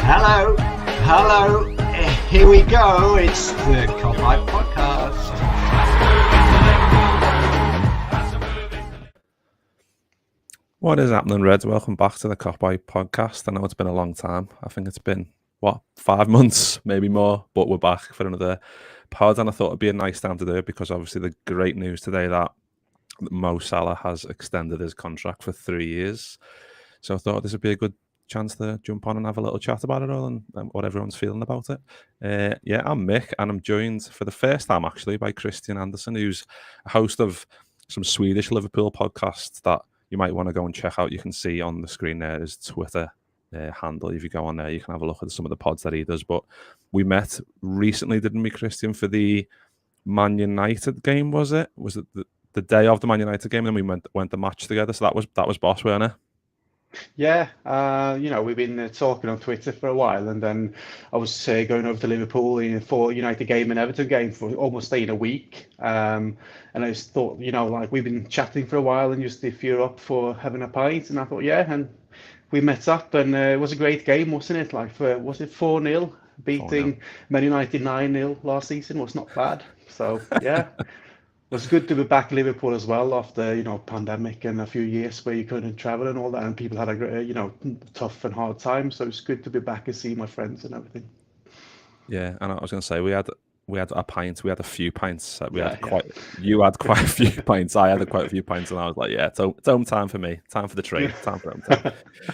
Hello, hello, here we go. It's the Cop-Out Podcast. What is happening, Reds? Welcome back to the Cop-Out Podcast. I know it's been a long time. I think it's been, 5 months, maybe more, but we're back for another pod, and I thought it'd be a nice time to do it because obviously the great news today that Mo Salah has extended his contract for 3 years. So I thought this would be a good chance to jump on and have a little chat about it all and what everyone's feeling about it. I'm Mick, and I'm joined for the first time actually by Kristian Anderson, who's a host of some Swedish Liverpool podcasts that you might want to go and check out. You can see on the screen there his Twitter handle. If you go on there, you can have a look at some of the pods that he does. But we met recently, didn't we, Kristian, for the Man United game? Was it the day of the Man United game? And then we went the match together. So that was boss, weren't it? Yeah, we've been talking on Twitter for a while, and then I was going over to Liverpool for United game and Everton game for almost a week. And I just thought, we've been chatting for a while, and just if you're up for having a pint, and I thought, yeah, and we met up, and it was a great game, wasn't it? Was it 4-0? Beating Man United 9-0 last season was not bad. So yeah. It was good to be back in Liverpool as well after, pandemic and a few years where you couldn't travel and all that, and people had a, tough and hard time. So it's good to be back and see my friends and everything. Yeah, and I was going to say we had a pint. We had a few pints. You had quite a few pints. I had quite a few pints, and I was like, yeah, it's home time for me. Time for the train. Time for home time.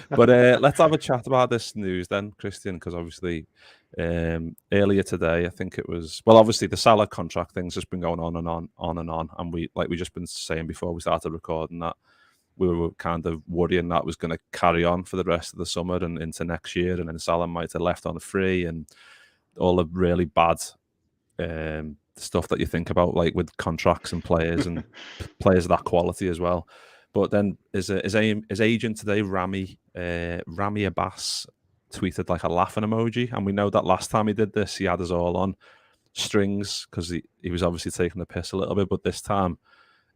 But let's have a chat about this news then, Kristian, because obviously earlier today, I think it was, obviously the Salah contract thing's just been going on and on, and we just been saying before we started recording that we were kind of worrying that was going to carry on for the rest of the summer and into next year, and then Salah might have left on a free and all the really bad stuff that you think about, like with contracts and players and players of that quality as well. But then his agent today, Rami Abbas, tweeted like a laughing emoji, and we know that last time he did this, he had us all on strings because he was obviously taking the piss a little bit, but this time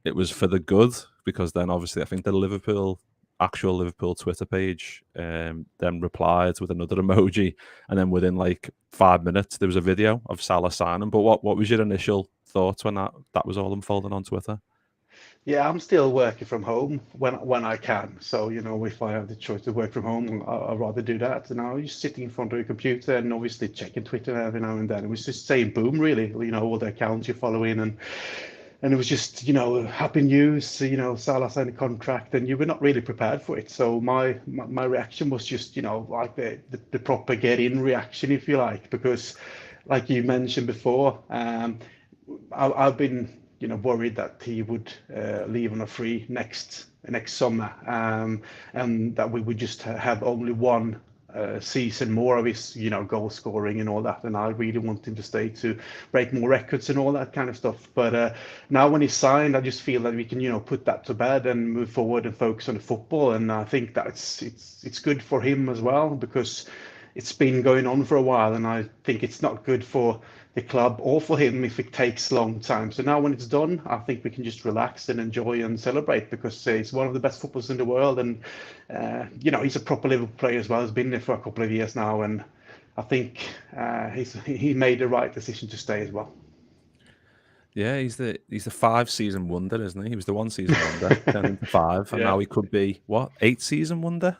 it was for the good, because then obviously I think the actual Liverpool Twitter page then replied with another emoji, and then within like 5 minutes there was a video of Salah signing. But what was your initial thoughts when that was all unfolding on Twitter? Yeah, I'm still working from home when I can. So, if I have the choice to work from home, I'd rather do that. And I was just sitting in front of a computer and obviously checking Twitter every now and then. It was just saying boom, really, all the accounts you're following, and it was just, happy news, Salah signed a contract, and you were not really prepared for it. So my reaction was just, like the proper get in reaction, if you like, because like you mentioned before, I've been, worried that he would leave on a free next summer, and that we would just have only one season more of his, goal scoring and all that. And I really want him to stay to break more records and all that kind of stuff. But now when he's signed, I just feel that we can, put that to bed and move forward and focus on the football. And I think that it's good for him as well, because it's been going on for a while, and I think it's not good for the club or for him if it takes a long time. So now when it's done, I think we can just relax and enjoy and celebrate, because he's one of the best footballers in the world, and he's a proper Liverpool player as well. He's been there for a couple of years now, and I think he made the right decision to stay as well. Yeah, he's the 5-season wonder, isn't he? He was the 1-season wonder, turned into 5, and now he could be 8-season wonder.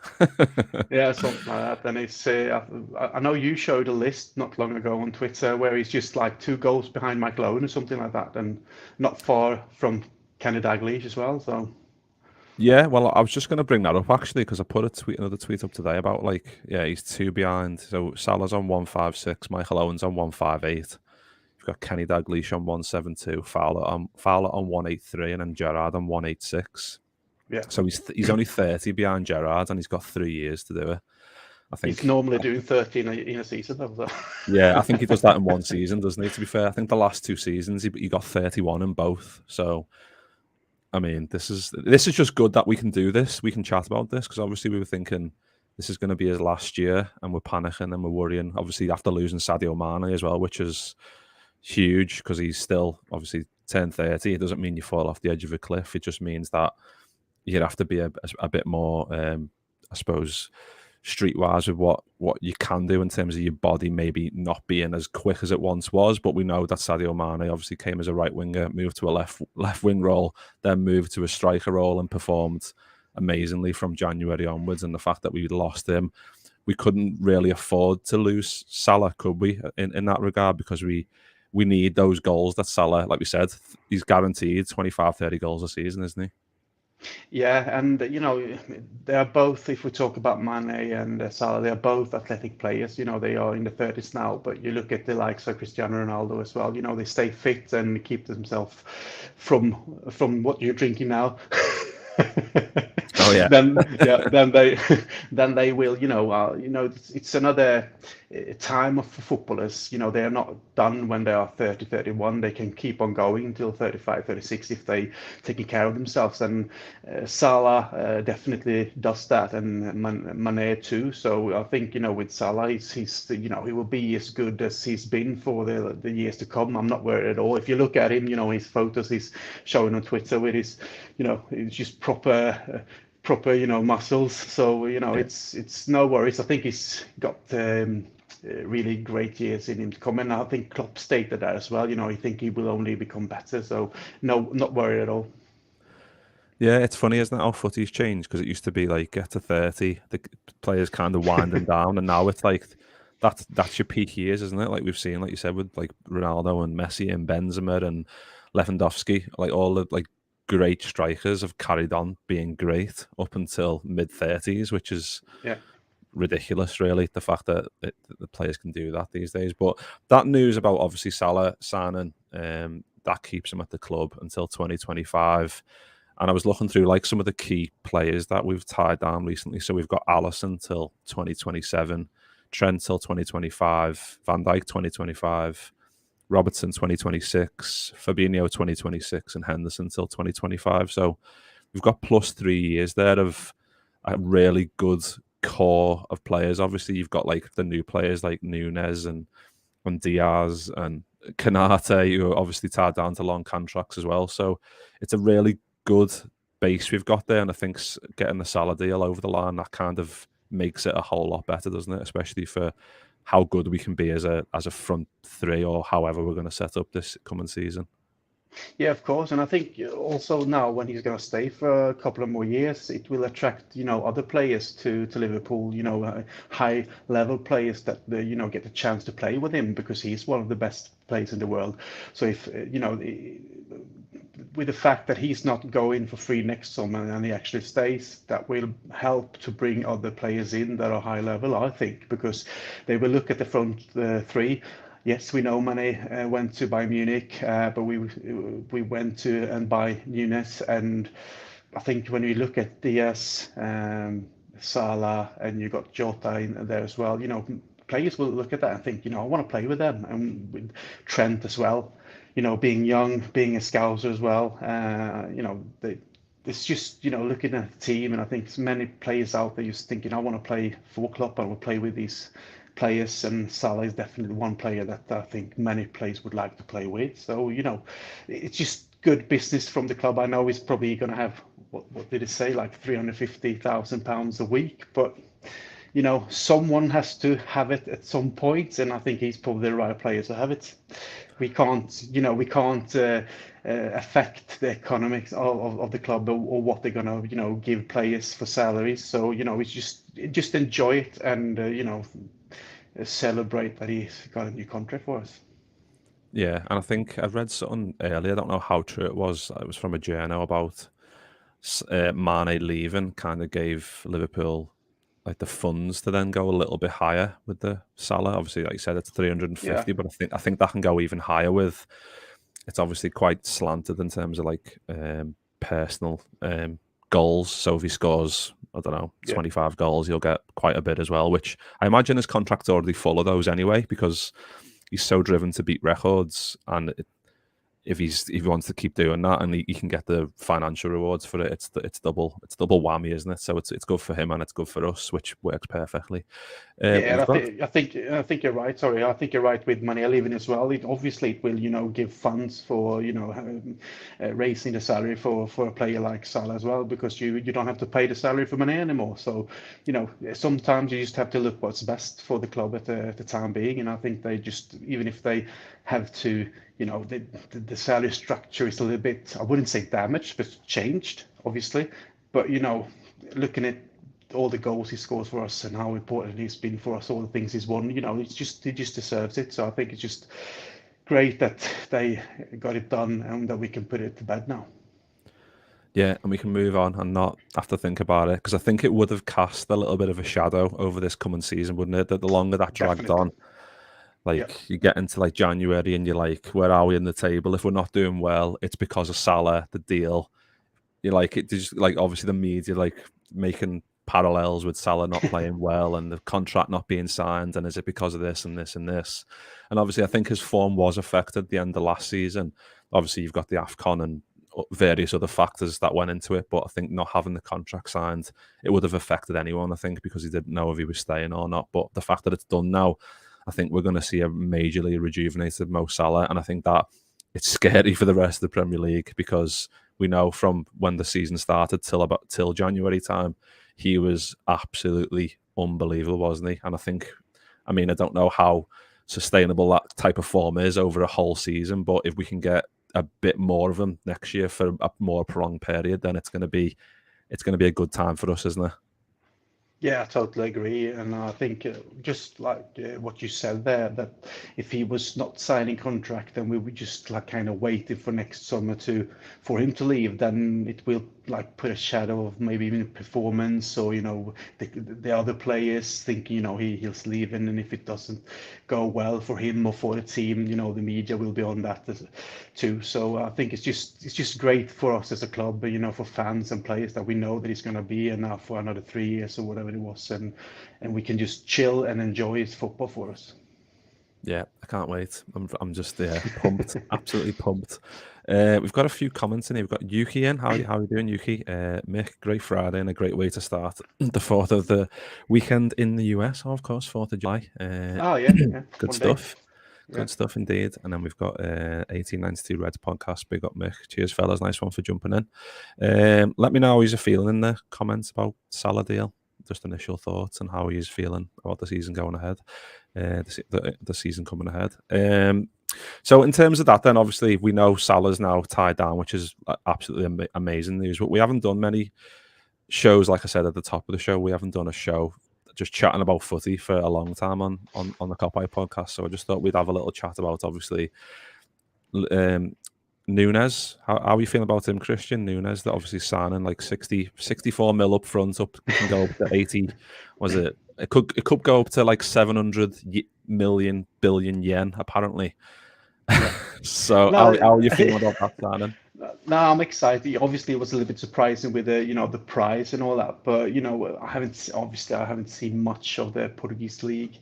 Yeah, something like that. And it's I know you showed a list not long ago on Twitter where he's just like 2 goals behind Michael Owen or something like that, and not far from Kenny Dalglish as well. So yeah, well, I was just going to bring that up actually, because I put another tweet up today about he's 2 behind. So Salah's on 156, Michael Owen's on 158. Got Kenny Dalglish on 172, Fowler on 183, and then Gerrard on 186. Yeah. So he's only 30 behind Gerrard, and he's got 3 years to do it. I think he's normally doing 30 in a season, though. Yeah, I think he does that in one season, doesn't he? To be fair, I think the last 2 seasons he got 31 in both. So, I mean, this is just good that we can do this. We can chat about this, because obviously we were thinking this is going to be his last year, and we're panicking and we're worrying. Obviously, after losing Sadio Mane as well, which is huge, because he's still obviously turned 30. It doesn't mean you fall off the edge of a cliff. It just means that you'd have to be a bit more, I suppose, streetwise with what you can do in terms of your body maybe not being as quick as it once was. But we know that Sadio Mane obviously came as a right winger, moved to a left wing role, then moved to a striker role and performed amazingly from January onwards. And the fact that we lost him, we couldn't really afford to lose Salah, could we, in that regard? Because we need those goals that Salah, like we said, he's guaranteed 25, 30 goals a season, isn't he? Yeah, and they are both, if we talk about Mane and Salah, they are both athletic players. They are in the 30s now, but you look at the likes of Cristiano Ronaldo as well. They stay fit and keep themselves from what you're drinking now. Oh yeah. then they will. It's another time of footballers. They are not done when they are 30, 31. They can keep on going until 35, 36 if they taking care of themselves. And Salah definitely does that, and Mane too. So I think with Salah, he's he will be as good as he's been for the years to come. I'm not worried at all. If you look at him, his photos he's showing on Twitter with his, it's just proper muscles. So it's no worries. I think he's got really great years in him to come, and I think Klopp stated that as well. I think he will only become better. So no, not worried at all. Yeah, it's funny, isn't it, how footy's changed? Because it used to be like get to 30, the players kind of winding down, and now it's like that's your peak years, isn't it? Like we've seen, like you said, with like Ronaldo and Messi and Benzema and Lewandowski, like all the like great strikers have carried on being great up until mid-30s, which is ridiculous, really, the fact that the players can do that these days. But that news about obviously Salah signing, that keeps him at the club until 2025. And I was looking through like some of the key players that we've tied down recently. So we've got Alisson till 2027, Trent till 2025, Van Dijk 2025, Robertson 2026, Fabinho 2026, and Henderson till 2025. So we've got plus 3 years there of a really good core of players. Obviously, you've got like the new players like Nunes and Diaz and Kanate, who are obviously tied down to long contracts as well. So it's a really good base we've got there, and I think getting the Salah deal over the line, that kind of makes it a whole lot better, doesn't it? Especially for how good we can be as a front three, or however we're going to set up this coming season. Yeah, of course, and I think also now when he's going to stay for a couple of more years, it will attract other players to Liverpool. High level players that get a chance to play with him, because he's one of the best players in the world. So if with the fact that he's not going for free next summer and he actually stays, that will help to bring other players in that are high level, I think, because they will look at the front three. Yes, we know Mane went to Bayern Munich, but we went to and buy Nunes, and I think when we look at Diaz, Salah, and you got Jota in there as well, players will look at that and think, I want to play with them, and with Trent as well. Being young, being a scouser as well, it's just, looking at the team, and I think many players out there just thinking, I want to play for Klopp, I will play with these players, and Salah is definitely one player that I think many players would like to play with. So, it's just good business from the club. I know he's probably going to have, what did he say, like £350,000 a week, but someone has to have it at some point, and I think he's probably the right player to have it. We can't affect the economics of the club, or what they're gonna give players for salaries. So it's just enjoy it, and celebrate that he's got a new contract for us. Yeah, and I think I read something earlier, I don't know how true it was from a journal about Mane leaving kind of gave Liverpool like the funds to then go a little bit higher with the Salah. Obviously, like you said, it's 350, but I think that can go even higher with. It's obviously quite slanted in terms of like personal goals. So if he scores, I don't know, 25 goals, he'll get quite a bit as well. Which I imagine his contract's already full of those anyway, because he's so driven to beat records, and if he wants to keep doing that and he can get the financial rewards for it, it's double whammy, isn't it? So it's good for him and it's good for us, which works perfectly. Yeah, I think you're right. Sorry, I think you're right with Mané leaving as well. It will, give funds for raising the salary for a player like Salah as well, because you don't have to pay the salary for Mané anymore. So sometimes you just have to look what's best for the club at the time being. And I think they just, even if they have to, the salary structure is a little bit, I wouldn't say damaged, but changed, obviously. But looking at all the goals he scores for us and how important he's been for us, all the things he's won, he just deserves it. So I think it's just great that they got it done and that we can put it to bed now. Yeah, and we can move on and not have to think about it, because I think it would have cast a little bit of a shadow over this coming season, wouldn't it? That the longer that dragged on, you get into like January and you're like, where are we in the table? If we're not doing well, it's because of Salah, the deal. You're like, it just like obviously the media like making parallels with Salah not playing well and the contract not being signed, and is it because of this and this and this? And obviously I think his form was affected at the end of last season. Obviously you've got the AFCON and various other factors that went into it, but I think not having the contract signed, it would have affected anyone, I think, because he didn't know if he was staying or not. But the fact that it's done now, I think we're going to see a majorly rejuvenated Mo Salah, and I think that it's scary for the rest of the Premier League, because we know from when the season started till January time, he was absolutely unbelievable, wasn't he? And I don't know how sustainable that type of form is over a whole season, but if we can get a bit more of them next year for a more prolonged period, then it's going to be a good time for us, isn't it? Yeah, I totally agree. And I think just like what you said there, that if he was not signing contract, then we would just like kind of waiting for next summer for him to leave, then it will like put a shadow of maybe even performance, or the other players thinking he's leaving, and if it doesn't go well for him or for the team, the media will be on that too. So I think it's just great for us as a club, for fans and players, that we know that he's going to be here now for another 3 years or whatever it was, and we can just chill and enjoy his football for us. Yeah, I can't wait. I'm just pumped, absolutely pumped. We've got a few comments in here. We've got Yuki in. How are you doing, Yuki? Mick, great Friday and a great way to start the 4th of the weekend in the US. Oh, of course, 4th of July. Good stuff. Good stuff indeed. And then we've got 1892 Reds podcast. Big up, Mick. Cheers, fellas. Nice one for jumping in. Let me know how you're feeling in the comments about Salah deal. Just initial thoughts and how he's feeling about the season going ahead, the season coming ahead. So in terms of that, then obviously we know Salah's now tied down, which is absolutely amazing news. But we haven't done many shows, like I said at the top of the show. We haven't done a show just chatting about footy for a long time on the Cop Eye podcast. So I just thought we'd have a little chat about obviously Nunes. How are you feeling about him, Kristian? Nunes, that obviously signing like 64 mil up front, it can go up to 80. Was it? It could go up to like 700 billion yen apparently. So how are you feeling about that signing? No, I'm excited. Obviously, it was a little bit surprising with the price and all that, but I haven't seen much of the Portuguese league.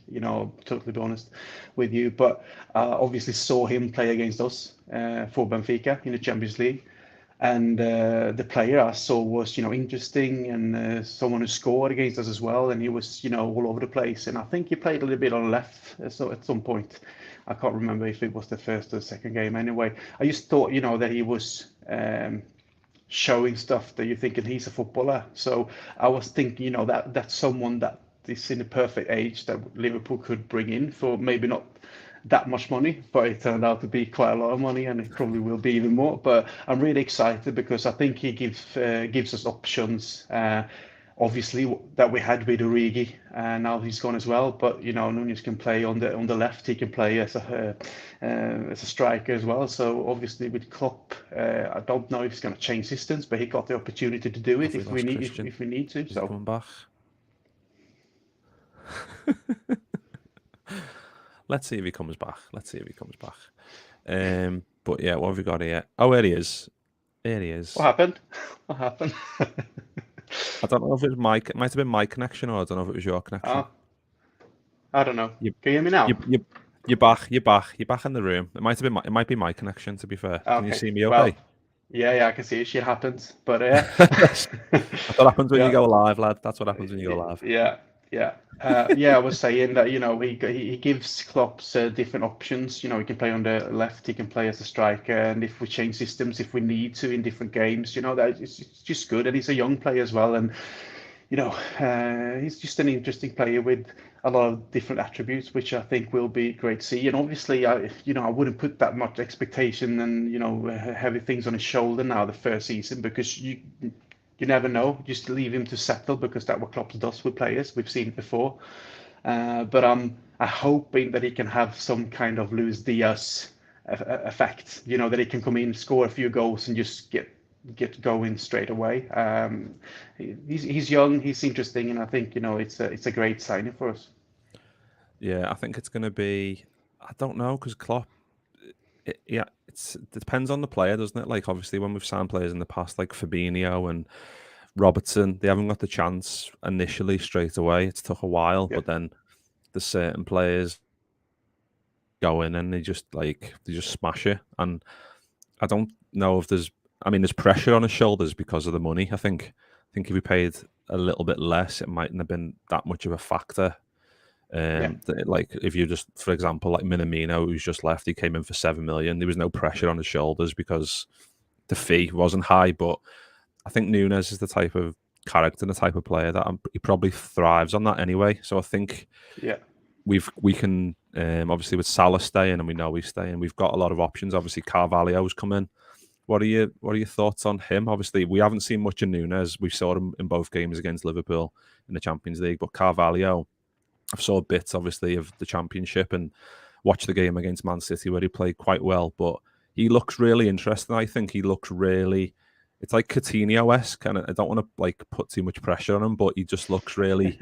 Totally be honest with you, but obviously saw him play against us for Benfica in the Champions League, and the player I saw was interesting, and someone who scored against us as well, and he was all over the place, and I think he played a little bit on the left, so at some point. I can't remember if it was the first or second game. Anyway, I just thought, that he was showing stuff that you're thinking he's a footballer. So I was thinking, that that's someone that is in the perfect age that Liverpool could bring in for maybe not that much money, but it turned out to be quite a lot of money, and it probably will be even more. But I'm really excited because I think he gives us options. Obviously, that we had with Origi, and now he's gone as well. But Nunes can play on the left. He can play as a striker as well. So obviously, with Klopp, I don't know if he's going to change systems, but he got the opportunity to do it if we need to. He's coming back. Let's see if he comes back. But yeah, what have we got here? Oh, here he is. What happened? I don't know if it was it might have been my connection, or I don't know if it was your connection. I don't know. Can you hear me now? You're back. You're back. You're back in the room. It might be my connection. To be fair, can you Okay. see me? Well, Okay. yeah, I can see it. Shit happens, but yeah. That's what happens when you Yeah. go live, lad. That's what happens when you go live. Yeah, yeah, yeah. I was saying that he gives Klopp different options. He can play on the left, he can play as a striker, and if we change systems, if we need to in different games, that it's just good. And he's a young player as well, and he's just an interesting player with a lot of different attributes, which I think will be great to see. And obviously, I wouldn't put that much expectation and heavy things on his shoulder now the first season because you never know. Just leave him to settle because that's what Klopp does with players. We've seen it before. But I'm hoping that he can have some kind of Luis Diaz effect. That he can come in, score a few goals, and just get going straight away. He's young, he's interesting, and I think it's a great signing for us. Yeah, I think it's going to be. I don't know because Klopp. Yeah, it depends on the player, doesn't it? Like obviously, when we've signed players in the past, like Fabinho and Robertson, they haven't got the chance initially straight away. It's took a while, Yeah, but then there's certain players go in and they just smash it. And I don't know if there's. I mean, there's pressure on his shoulders because of the money. I think if he paid a little bit less, it mightn't have been that much of a factor. yeah, Like if you just, for example, like Minamino, who's just left, he came in for 7 million. There was no pressure on his shoulders because the fee wasn't high. But I think Nunes is the type of character and the type of player that he probably thrives on that anyway. So I think yeah. we can obviously with Salah staying, and we know he's staying, we've got a lot of options. Obviously Carvalho's come in. What are your thoughts on him? Obviously, we haven't seen much of Nunes. We saw him in both games against Liverpool in the Champions League, but Carvalho, I've saw bits obviously of the Championship and watched the game against Man City where he played quite well. But he looks really interesting. I think he looks really. It's like Coutinho-esque, and I don't want to like put too much pressure on him, but he just looks really.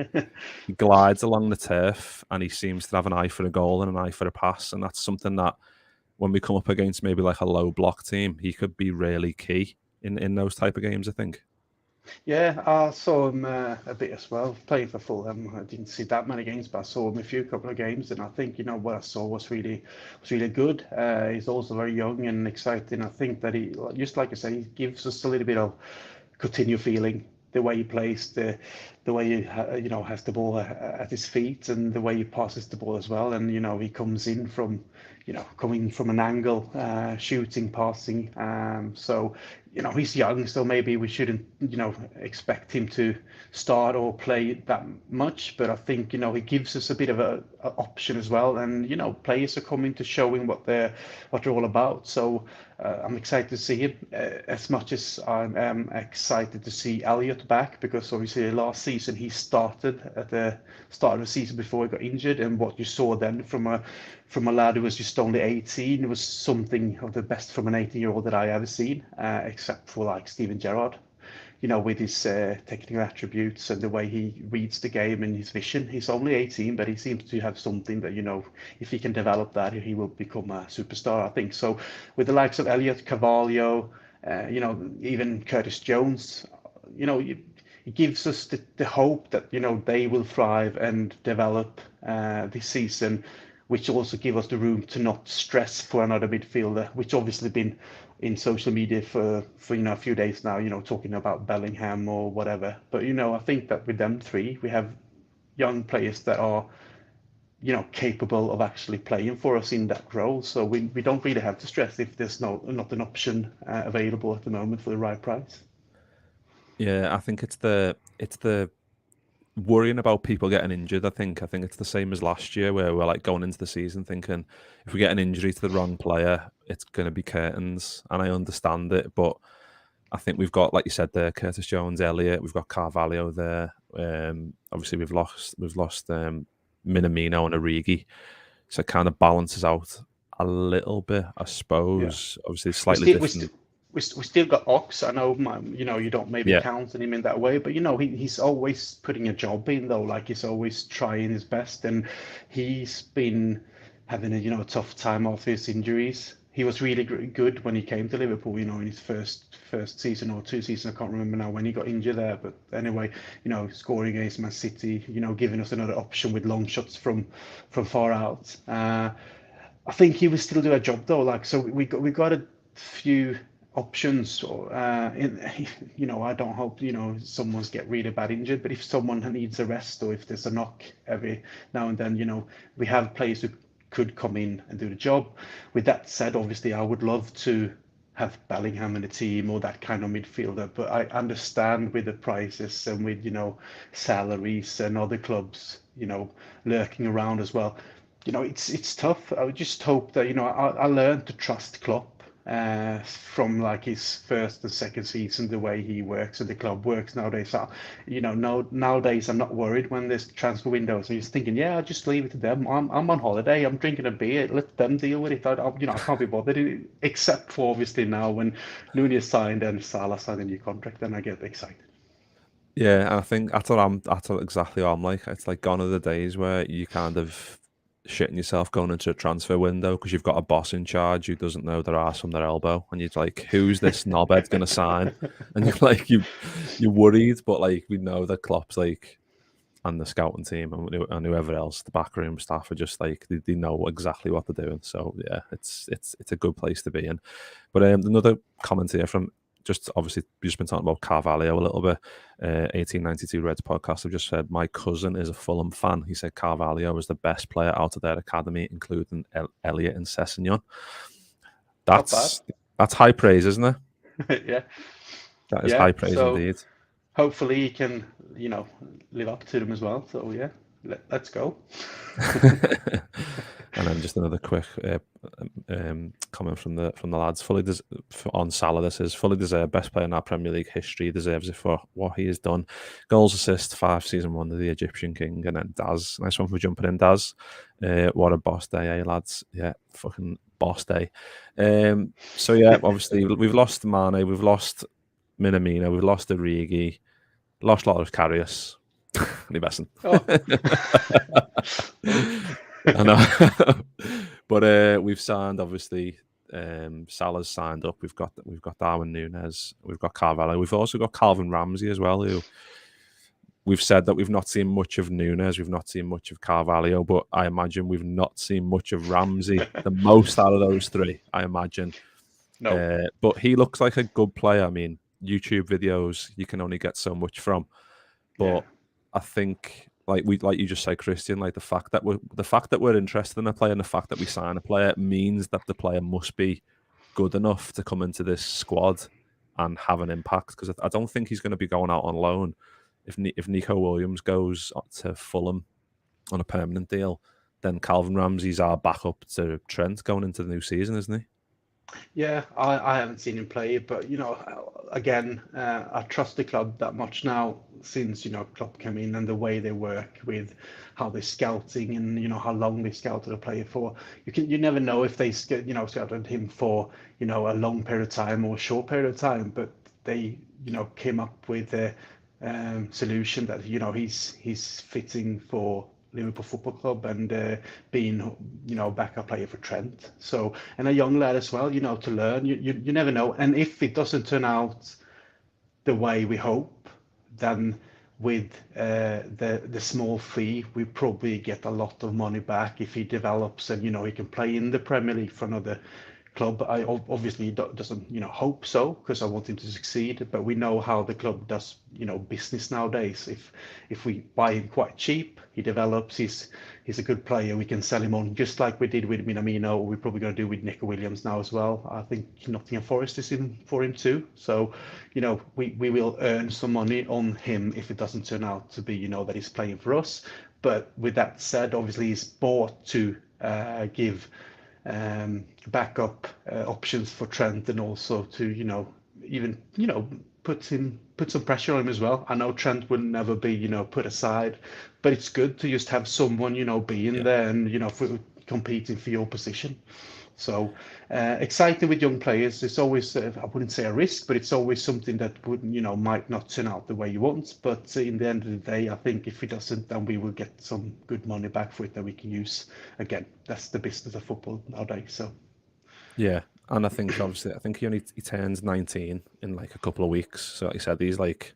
He glides along the turf, and he seems to have an eye for a goal and an eye for a pass, and that's something that when we come up against maybe like a low block team, he could be really key in those type of games, I think. Yeah, I saw him a bit as well, playing for Fulham. I didn't see that many games, but I saw him a couple of games, and I think what I saw was really good. He's also very young and exciting. I think that he, just like I say, he gives us a little bit of Coutinho feeling. The way he plays, the way he has the ball at his feet, and the way he passes the ball as well. And he comes in from coming from an angle, shooting, passing. So he's young, so maybe we shouldn't expect him to start or play that much. But I think he gives us a bit of a option as well, and players are coming to showing what they're all about. So I'm excited to see him as much as I am excited to see Elliot back, because obviously last season he started at the start of the season before he got injured, and what you saw then from a lad who was just only 18 was something of the best from an 18-year-old that I ever seen, except for like Steven Gerrard. With his technical attributes and the way he reads the game and his vision. He's only 18, but he seems to have something that, if he can develop that, he will become a superstar, I think. So with the likes of Elliot, Carvalho, even Curtis Jones, it gives us the hope that, they will thrive and develop this season, which also give us the room to not stress for another midfielder, which obviously been in social media for a few days now, talking about Bellingham or whatever. But I think that with them three, we have young players that are capable of actually playing for us in that role. So we don't really have to stress if there's not an option available at the moment for the right price. Yeah, I think it's the worrying about people getting injured. I think it's the same as last year where we're like going into the season thinking if we get an injury to the wrong player, it's going to be curtains. And I understand it, but I think we've got, like you said there, Curtis Jones, Elliott, we've got Carvalho there. Obviously we've lost Minamino and Origi, so it kind of balances out a little bit, I Yeah. suppose. Obviously, We slightly still, different. we still got Ox. I know, you don't maybe Yeah, count on him in that way, but he's always putting a job in though. Like he's always trying his best, and he's been having a tough time off his injuries. He was really good when he came to Liverpool, in his first season or two seasons. I can't remember now when he got injured there, but anyway, scoring against Man City, giving us another option with long shots from far out. I think he will still do a job though. Like, so we got a few options. Or I don't hope someone's get really bad injured. But if someone needs a rest or if there's a knock every now and then, we have players who could come in and do the job. With that said, obviously, I would love to have Bellingham in the team or that kind of midfielder. But I understand with the prices and with salaries and other clubs lurking around as well. It's tough. I would just hope that I learned to trust Klopp from like his first and second season, the way he works and the club works nowadays. So, no, nowadays I'm not worried when there's transfer windows. I'm just thinking, yeah, I'll just leave it to them. I'm on holiday. I'm drinking a beer. Let them deal with it. I can't be bothered. Except for obviously now when Nunez signed and Salah signed a new contract, then I get excited. Yeah, and I think that's exactly what I'm like. It's like gone are the days where you kind of shitting yourself going into a transfer window because you've got a boss in charge who doesn't know their ass from their elbow, and you're like, who's this knobhead going to sign? And you're like, you're worried, but like we know that Klopp's like, and the scouting team and whoever else, the backroom staff are just like they know exactly what they're doing. So yeah, it's a good place to be in. But another comment here from just obviously we've just been talking about Carvalho a little bit. 1892 Reds podcast have just said my cousin is a Fulham fan. He said Carvalho is the best player out of their academy, including Elliot and Sessegnon. That's high praise, isn't it? Yeah, that is high praise indeed. Hopefully he can, live up to them as well. So yeah, let's go. And then just another quick comment from the lads. On Salah, this is fully deserved best player in our Premier League history. He deserves it for what he has done. Goals, assists, 5 season wonder, the Egyptian king, and then Daz. Nice one for jumping in, Daz. What a boss day, lads? Yeah, fucking boss day. So yeah, obviously we've lost Mane, we've lost Minamino, we've lost Origi, lost a lot of Karius. Oh. I know. But we've signed, obviously, Salah's signed up. We've got Darwin Núñez, we've got Carvalho, we've also got Calvin Ramsey as well, who we've said that we've not seen much of Núñez, we've not seen much of Carvalho, but I imagine we've not seen much of Ramsey, the most out of those three, I imagine. No. But he looks like a good player. I mean, YouTube videos you can only get so much from, but yeah. I think like you just said, Kristian, like the fact that we're interested in a player and the fact that we sign a player means that the player must be good enough to come into this squad and have an impact, because I don't think he's going to be going out on loan. If Nico Williams goes to Fulham on a permanent deal, then Calvin Ramsey's our backup to Trent going into the new season, isn't he? Yeah, I haven't seen him play, but again, I trust the club that much now since Klopp came in and the way they work with how they're scouting and how long they scouted a player for. You never know if they scouted him for a long period of time or a short period of time, but they came up with a solution that he's fitting for Liverpool Football Club and being backup player for Trent. So, and a young lad as well, to learn. You never know. And if it doesn't turn out the way we hope, then with the small fee, we probably get a lot of money back if he develops and he can play in the Premier League for another club. I obviously doesn't hope so, because I want him to succeed, but we know how the club does business nowadays. If we buy him quite cheap, he develops, he's a good player, we can sell him on, just like we did with Minamino. We're probably going to do with Nico Williams now as well. I think Nottingham Forest is in for him too, so we will earn some money on him if it doesn't turn out to be that he's playing for us. But with that said, obviously he's bought to give backup options for Trent, and also to even put some pressure on him as well. I know Trent will never be put aside, but it's good to just have someone being there and for competing for your position. So exciting with young players. It's always I wouldn't say a risk, but it's always something that would might not turn out the way you want. But in the end of the day, I think if it doesn't, then we will get some good money back for it that we can use. Again, that's the business of football nowadays. So yeah, and I think obviously he turns 19 in like a couple of weeks. So like you said, he's like,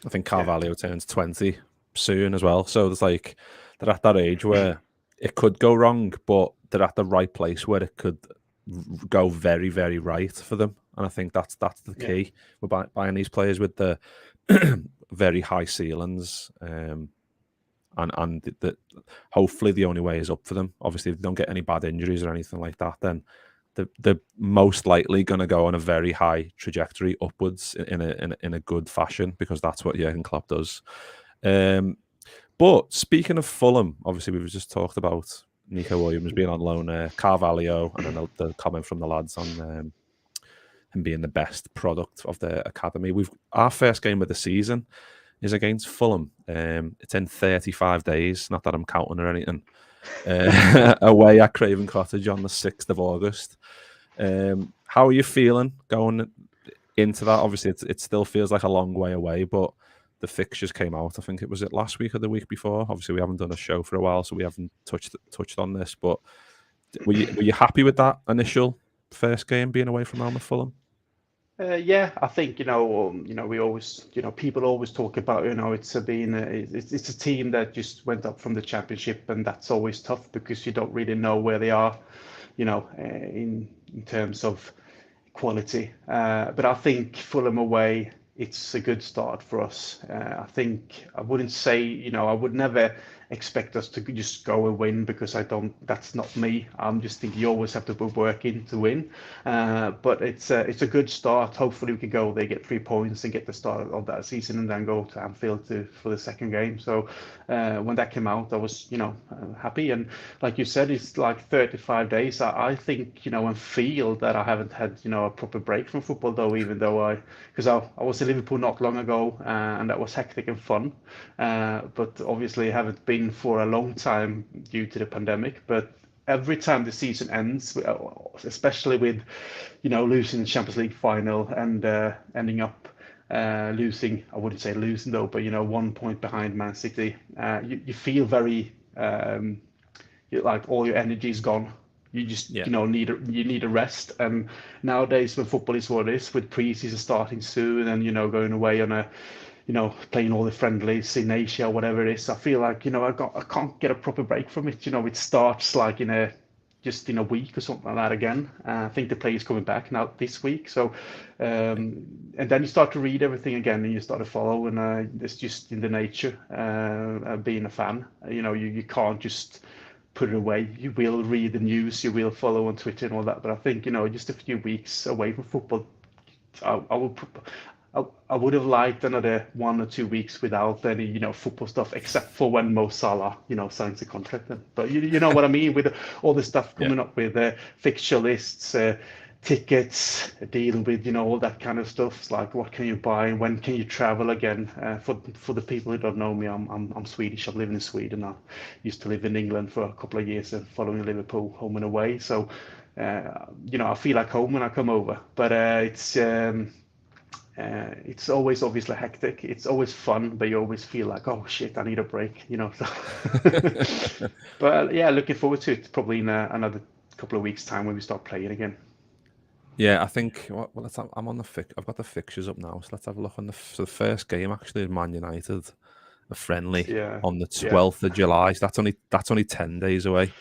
I think Carvalho turns 20 soon as well. So there's like they're at that age where it could go wrong, but they're at the right place where it could go very, very right for them. And I think that's the key. We're buying these players with the very high ceilings, and hopefully the only way is up for them. Obviously, if they don't get any bad injuries or anything like that, then they're most likely going to go on a very high trajectory upwards in a good fashion, because that's what Jurgen Klopp does. But speaking of Fulham, obviously we've just talked about Nico Williams being on loan, Carvalho, and then the comment from the lads on him being the best product of the academy. Our first game of the season is against Fulham. It's in 35 days, not that I'm counting or anything. Away at Craven Cottage on the 6th of August. How are you feeling going into that? Obviously, it still feels like a long way away, but the fixtures came out. I think it was last week or the week before. Obviously, we haven't done a show for a while, so we haven't touched on this. But were you happy with that initial first game being away from home at Fulham? Yeah, I think we always people always talk about it's a team that just went up from the Championship, and that's always tough because you don't really know where they are, in terms of quality. But I think Fulham away, it's a good start for us. I think I wouldn't say I would never expect us to just go and win, because that's not me. I'm just thinking you always have to put work in to win. But it's a good start. Hopefully we can go there, get 3 points, and get the start of that season, and then go to Anfield for the second game. So when that came out, I was happy. And like you said, it's like 35 days. I think and feel that I haven't had a proper break from football, though, even though because I was in Liverpool not long ago, and that was hectic and fun. But obviously haven't been for a long time due to the pandemic. But every time the season ends, especially with losing the Champions League final and ending up losing, I wouldn't say losing though, but 1 point behind Man City, you feel very like all your energy is gone. You just need a rest. And nowadays, when football is what it is, with pre-season starting soon, and going away on a playing all the friendlies in Asia or whatever it is, I feel like I can't get a proper break from it. It starts like in a week or something like that again. I think the players coming back now this week. So and then you start to read everything again, and you start to follow, and it's just in the nature being a fan. You can't just put it away. You will read the news, you will follow on Twitter and all that. But I think just a few weeks away from football, I would have liked another 1 or 2 weeks without any, football stuff, except for when Mo Salah, signs a contract. But you know what I mean, with all the stuff coming up with fixture lists, tickets, dealing with, all that kind of stuff. It's like, what can you buy? When can you travel again? For the people who don't know me, I'm Swedish. I'm living in Sweden. I used to live in England for a couple of years, and following Liverpool home and away. So, I feel like home when I come over. But it's always obviously hectic. It's always fun, but you always feel like, oh shit, I need a break, So. But yeah, looking forward to it. Probably in another couple of weeks' time when we start playing again. Yeah, I think. Well, I'm on I've got the fixtures up now, so let's have a look on the first game. Actually, is Man United, a friendly on the 12th of July. So that's only 10 days away.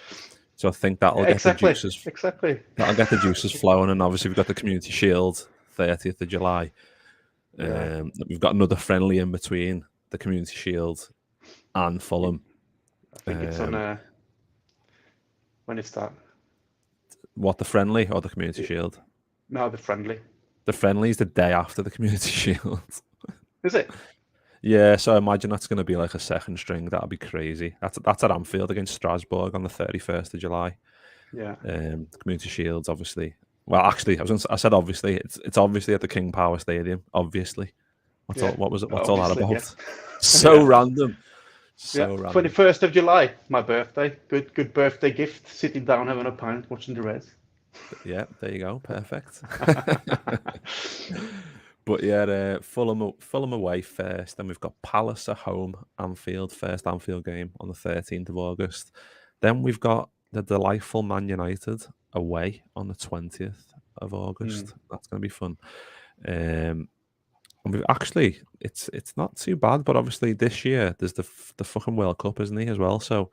So I think that'll get the juices. Exactly. That'll get the juices flowing, and obviously we've got the Community Shield, 30th of July. We've got another friendly in between the Community Shield and Fulham. I think it's on. When is that? What, the friendly or the Community Shield? No, the friendly. The friendly is the day after the Community Shield. Is it? Yeah, so I imagine that's going to be like a second string. That'll be crazy. That's at Anfield against Strasbourg on the 31st of July. Yeah. The Community Shield's obviously. Well, actually, I said obviously. It's obviously at the King Power Stadium. Obviously, what was it? What's all that about? Yeah. So random. So random. 21st of July, my birthday. Good birthday gift. Sitting down, having a pint, watching the Reds. Yeah, there you go. Perfect. But yeah, Fulham away first. Then we've got Palace at home, Anfield, first Anfield game on the 13th of August. Then we've got the delightful Man United away on the 20th of August. That's going to be fun. And we've actually, it's not too bad, but obviously this year there's the fucking World Cup, isn't he, as well? So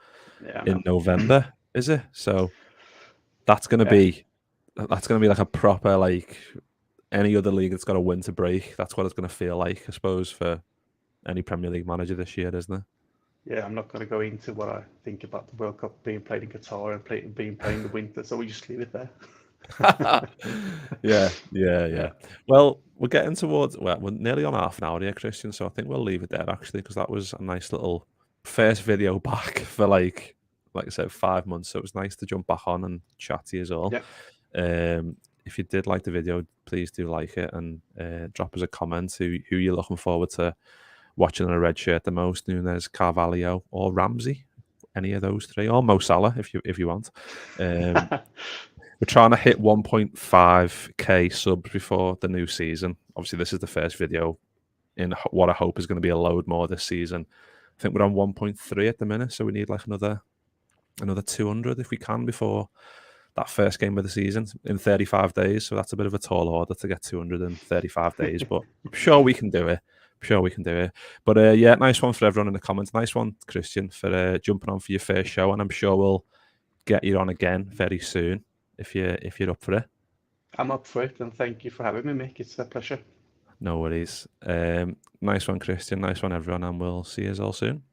in November, is it? So That's gonna be like a proper like any other league that's got a win to break. That's what it's gonna feel like, I suppose, for any Premier League manager this year, isn't it? Yeah, I'm not going to go into what I think about the World Cup being played in Qatar and being played in the winter, so we just leave it there. Yeah. Well, we're getting towards we're nearly on half an hour here, Christian. So I think we'll leave it there actually, because that was a nice little first video back for like I said, 5 months. So it was nice to jump back on and chat to you all. Yeah. If you did like the video, please do like it and drop us a comment who you're looking forward to watching in a red shirt the most. Nunes, Carvalho, or Ramsey, any of those three, or Mo Salah if you want. We're trying to hit 1.5k subs before the new season. Obviously, this is the first video in what I hope is going to be a load more this season. I think we're on 1.3 at the minute, so we need like another 200 if we can before that first game of the season in 35 days. So that's a bit of a tall order to get 200 in 35 days, but I'm sure we can do it. But yeah, nice one for everyone in the comments. Nice one, Christian, for jumping on for your first show, and I'm sure we'll get you on again very soon if you're up for it. I'm up for it, and thank you for having me, Mick. It's a pleasure. No worries. Nice one, Christian. Nice one, everyone, and we'll see you all soon.